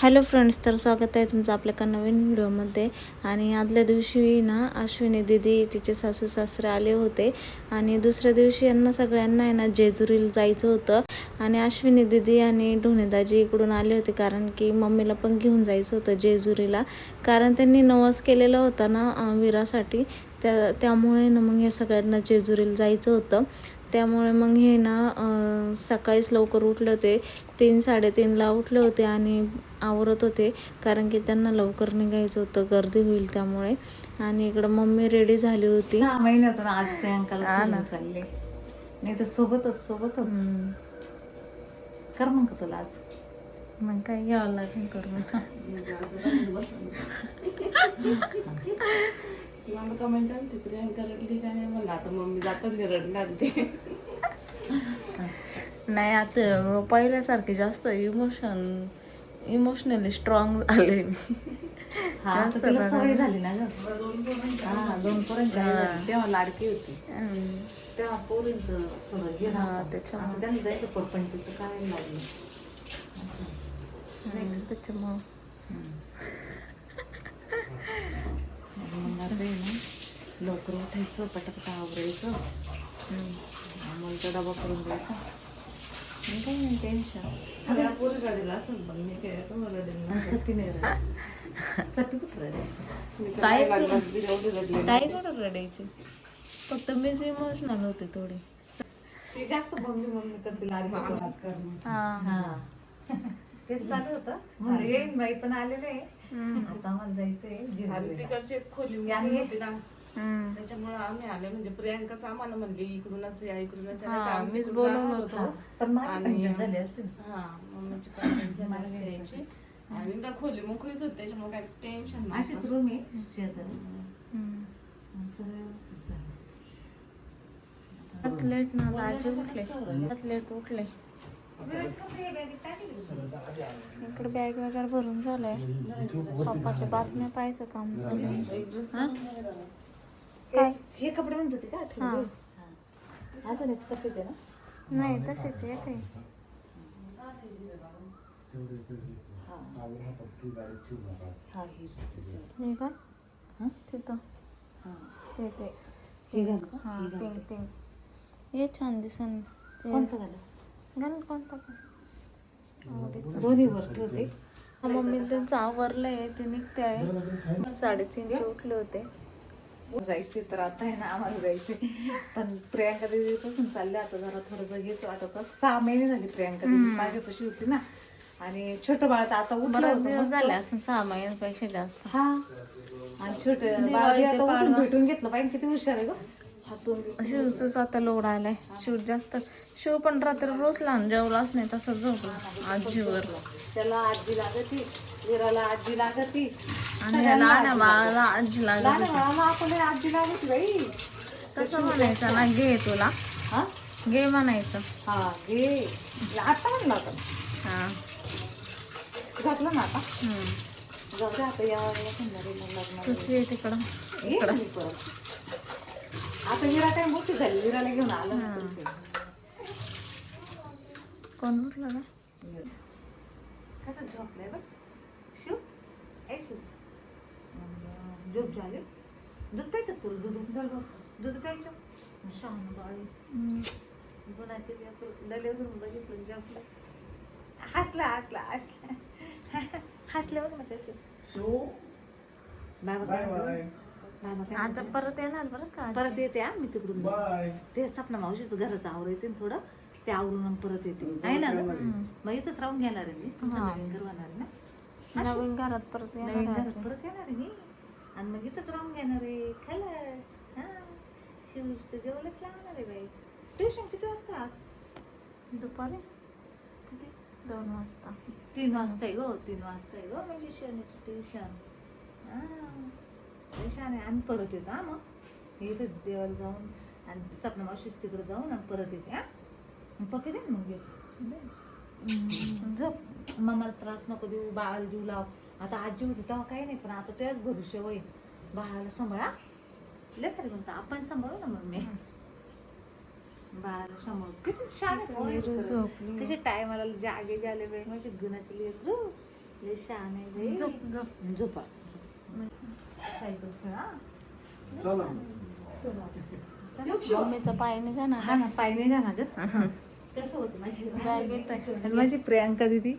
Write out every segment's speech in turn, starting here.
Hello friends, तर स्वागत आहे तुमचं आपल्या एका नवीन व्हिडिओमध्ये. आणि आदल्या दिवशी ना अश्विनी दीदी तिचे सासू सासरे आले होते आणि दुसऱ्या दिवशी यांना सगळ्यांना आहे ना जेजुरीला जायचं होतं. आणि अश्विनी दीदी आणि ढोणेदाजी इकडून आले होते कारण की मम्मीला पण घेऊन जायचं होतं जेजुरीला, कारण त्यांनी नवस केलेला होता ना विरासाठी. त्यामुळे ना मग या सगळ्यांना जेजुरीला जायचं होतं. त्यामुळे मग हे ना सकाळीच लवकर उठले होते, 3-3:30ला उठले होते आणि आवरत होते कारण की त्यांना लवकर निघायचं होतं, गर्दी होईल त्यामुळे. आणि इकडं मम्मी रेडी झाली होती. 6 महिन्यातून आज प्रियांकाला सोडून चालले, नाही तर सोबतच कर मग का तुला आज मग काय घ्यावं लागेल करून. मला कमेंट आली प्रियांका रडली का नाही, म्हणलं आता मम्मी जातात नाही रडणार ते. नाही आता पहिल्यासारखे जास्त इमोशनली स्ट्रॉंग झाले मी. हा आता तिला सवय झाली ना ग. हा 2 पोरांची आई झाली. तेव्हा लाडकी होती, तेव्हा पोरींचं थोडं हे राहतं. आता त्यांना जायचं परपंचचं काय लागलं त्याच्यामुळं मग आता आहे ना लवकर उठायचं, पटापटा आवरायचं, मग तो डबा करून द्यायचा. मी काही नाही टेन्शन. सगळ्या पोरी रडला असेल पण मी काय रडेल. सपी नाही रडली. सपी कुठं रडली? ताई एवढी रडली ताई कुठं रडायची, फक्त मीच इमोशनल होते थोडी. ती जास्त मम्मी करते लाडकी. हा तेच चालू होतं. म्हणलं येईन बाई पण आले नाही. आता आम्हाला जायचंय जेजुरीला. तिकडची एक खोली होती ना, त्याच्यामुळे आम्ही आले. म्हणजे प्रियांकाच आम्हाला म्हणली इकडूनच या इकडूनच या. नाहीतर आम्ही तिकडून जाणार होतो. पण माझी पंचायत झाली असते ना. हा मम्मीची पंचायत झाली असते यायची. आणि त्या खोली मोकळीच होती, त्याच्यामुळे काही टेन्शन नाही. अशीच रूम आहे शेजारी. सगळं व्यवस्थित झालं. लेट ना लेट उठले. इकडे बॅग वगैरे भरून झालंय. पप्पाच्या बातम्या पाहायचं काम झालंय. काय हे कपडे म्हणत होते का आठवले? अजून एक सफेद आहे ना? नाही तसेच येत आहे. हा हे तसंच आहे. हे का हं? तिथं हा. ते हे घाल का? हा हे घाल पिंक का? पिंक हे छान दिसन. कोणतं घालू? घाल कोणता पण. दोन्ही वर ठेवते. मम्मी त्यांचं आवरलंय, ते निघते आहे. 3:30चे उठले होते. जायचे तर आता आहे ना आम्हाला जायचे, पण प्रियांका दीदी पासून चालले आता जरा थोडंसं हेच वाटत. 6 महिने झाले प्रियांका दीदी माझ्यापाशी होती ना. आणि छोटं बाळ तर आता उठलं बरेच होतं दिवस मस्त. झाले असं 6 महिन्यांपेक्षा जास्त. हा आणि छोटं बाळ बी आता उठून भेटून घेतलं पाहिजे. किती हुशार आहे ग, हसून शिवच आता लोड आलाय. शिव पण रात्री रोज लहान जेवलाच नाही, तसंच झोपला आजीवर. त्याला आजी लागती, विराला आजी लागती, आणि लहान बाळाला आजी लागत लहान होती. बाळाला आपण आजी लागती बाई. तसं म्हणायचं ना, घे तुला हा घे म्हणायचं. हा घे आता म्हणलं होतं. हा घातलं ना आता. जाऊ दे आता या वेळेला संध्याकाळी मग लग्नाला तुझी आहे तिकडं. येईल मी परत. आता विरा काय मोठी झाली, विराला घेऊन आलं. कोण म्हटलं ना? कसं झोपलंय बघ शिव. ए शिव, झोप झाली. दूध प्यायचं करू? दूध प्यायचं. शान बाळी गुणाचे डलेवरून बघितलं झोपलं. हसला बघ ना कशी. बाबा आता परत येणार बरं का. परत येते मी तिकडून. ते सपना मावशीचं घराचं आवरायचं ना थोडं, ते आवरून परत येते आहे ना ग. मग इथंच राहून घेणार आहे मी. तुमचं नवीन घर होणार ना, नवीन घरात परत नवीन येणार. घरात परत येणार आहे मी. आणि मग इथंच राहून घेणार आहे. खायलाच हा शिवचं जेवलंच लागणार आहे बाई. ट्युशन किती वाजता आज? दुपारी किती? 2 वाजता. 3 वाजता आहे गो. 3 वाजता आहे गो म्हणजे शनीची ट्युशन. छान आहे. आम्ही परत येतो. हा मग इथे देवाला जाऊन आणि सपना मावशीच तिकडे जाऊन आणि परत येते. हा पप्पी दे ना मग झोप. मला त्रास नको देऊ, बाळाला जीव लाव. आता आजी होती तेव्हा काही नाही, पण आता त्याच भरोशे होय. बाळाला सांभाळा. लय खरं म्हणता आपण सांभाळू ना मग मी. बाळाला सांभाळू. किती छान आहे. कशी टायमाला जागे झाले बाई माझे गुणाचे लेकरू. लय शहाणा आहे बाई. झोप झोप. झोपा. सायकल खेळा. चला मम्मीचा पाय निघा ना. हा ना, पाय नाही घाला ग. कसं होतं माझी बॅग येत आहे. आणि माझी प्रियांका दीदी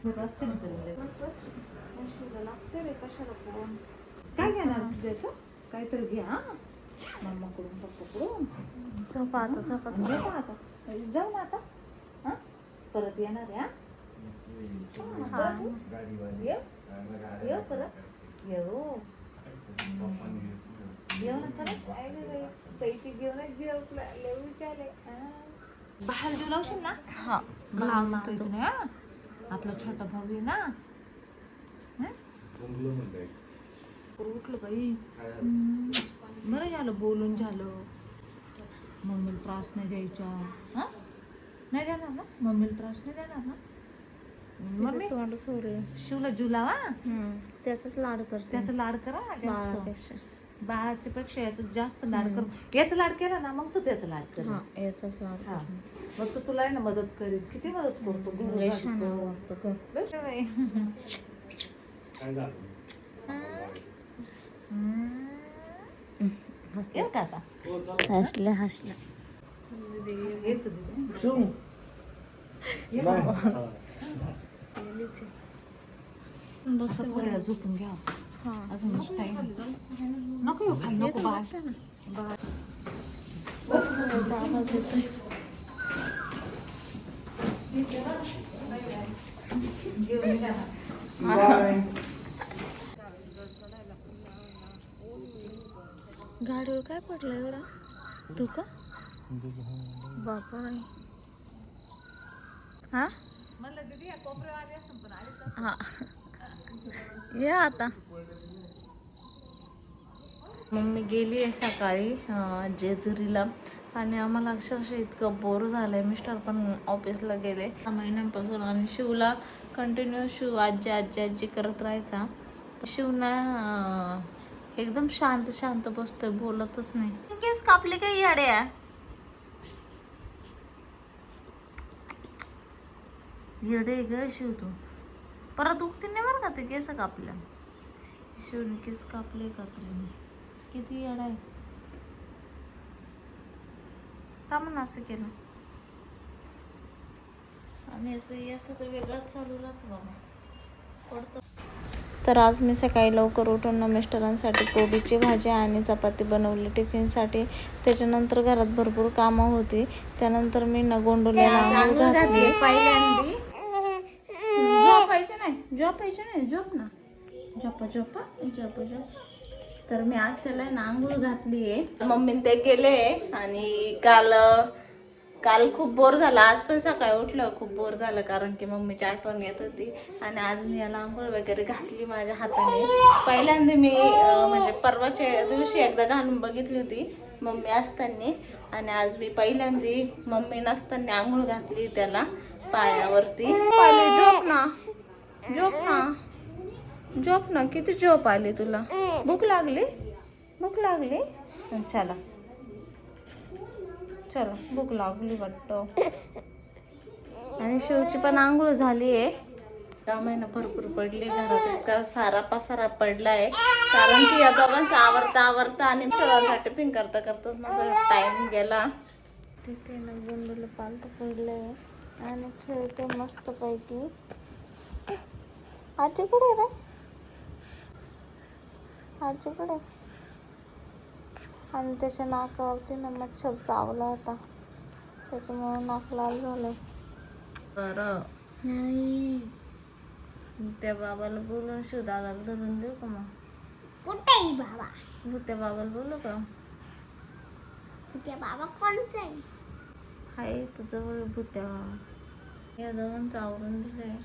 रस्ते लागते रे कशाला करून. काय घेणार त्याचं काहीतरी घ्या हा. मम्माकडून पप्पाकडून. झोपा आता झोपा. घेता आता. जाऊ ना आता. हा परत येणार आहे हा. ये परत येऊ. जेवण परत काय ग बाई पैकी जेवणच जेवलं लय विचारले. बाहेर जेव लावशील ना. हा भाव तुझं ना आपला छोटा भाऊ आहे ना. उठलं बाई. बरं झालं बोलून झालं. मम्मीला त्रास नाही द्यायचा. हा नाही देणार ना मम्मीला त्रास नाही देणार ना. मम्मी तोंड सोडलं. शिवला जीव लावा. त्याचाच लाड करते. त्याचं लाड करा जास्त. बाळापेक्षा. बाळाच्या पेक्षा याचं जास्त लाड कर. याचं लाड केला ना मग तू त्याचं लाड कर. हा याचाच लाड हा करते. मग तो तुला आहे ना मदत करील. किती मदत करतो लय छान वाटतं ग. बस बाई. येऊ का आता. हसल्या हसल्या. येतो दीदी. शिव आता थोड्या वेळा झोपून घ्या. हा अजून टाइम नको येऊ खाली नको बाळ. आवाज येतोय. जेवण घ्या. बाय. गाडीवर काय पडलं एवढा. तू का बापा. हा म्हणलं दीदी या कोपऱ्यावर आली असं पण आलीच हा ये आता. मम्मी गेली आहे सकाळी जेजुरीला आणि आम्हाला अक्षरशः इतकं बोर झालं आहे. मिस्टर पण ऑफिसला गेले 6 महिन्यांपासून आणि शिवला कंटिन्यू शिव आजी आजी आजी करत राहायचा. शिवना एकदम शांत शांत बसतोय बोलतच नाही. केस कापले काही याड्या. येडे ग शिव तू. परत उगतील नाही बरं का ते केस कापल्या. शिवने केस कापले कात्रीने. किती येडा आहे. का म्हणून असं केलं. आणि याचं तर वेगळंच चालू राहतं बाबा. पडतं. तर आज मी सकाळी लवकर उठून मिस्टरांसाठी कोबीची भाजी आणि चपाती बनवली टिफिनसाठी. त्याच्यानंतर घरात भरपूर कामं होती. त्यानंतर मी गोंडोलीला आंघोळ घातली. झोपायचे नाही झोप ना. झोपा झोपा झोपा झोप. तर मी आज त्याला आंघोळ घातली आहे. मम्मीने ते गेले आणि काल खूप बोर झाला. आज पण सकाळी उठलं खूप बोर झालं कारण की मम्मीची आठवण येत होती. आणि आज मी याला आंघोळ वगैरे घातली माझ्या हाताने. पहिल्यांदा मी म्हणजे परवाच्या दिवशी एकदा घालून बघितली होती मम्मी असताना. आणि आज मी पहिल्यांदा मम्मी नसताना आंघोळ घातली त्याला पायावरती. झोप ना झोप ना झोप ना. किती झोप आली तुला. भूक लागली चला चला भूक लागली वाटतं. आणि शिवची पण आंघोळ झाली आहे. कामांना भरपूर पडली घरात. इतका सारा पसारा पडलाय कारण की या दोघांचं आवरता आणि मिस्टरांचा टिफिन करता करताच माझा टाइम गेला. तिथे ना गोंडूला पालत पडलंय आणि खेळते मस्त पैकी. आजीकडे रे आजीकडे. आणि त्याच्या नाकावरती ना मच्छर चावला होता त्याच्यामुळे नाक लाल झालं. बरं नाही त्या बाबाला बोलून शिव दादाला धरून देऊ का मग. कुठे बाबा. भूत्या बाबाला बोलू का. कुठे बाबा कोणचा आहे. हाय तुझं भूत्या बाबा. या दोघांचं आवरून दिलंय.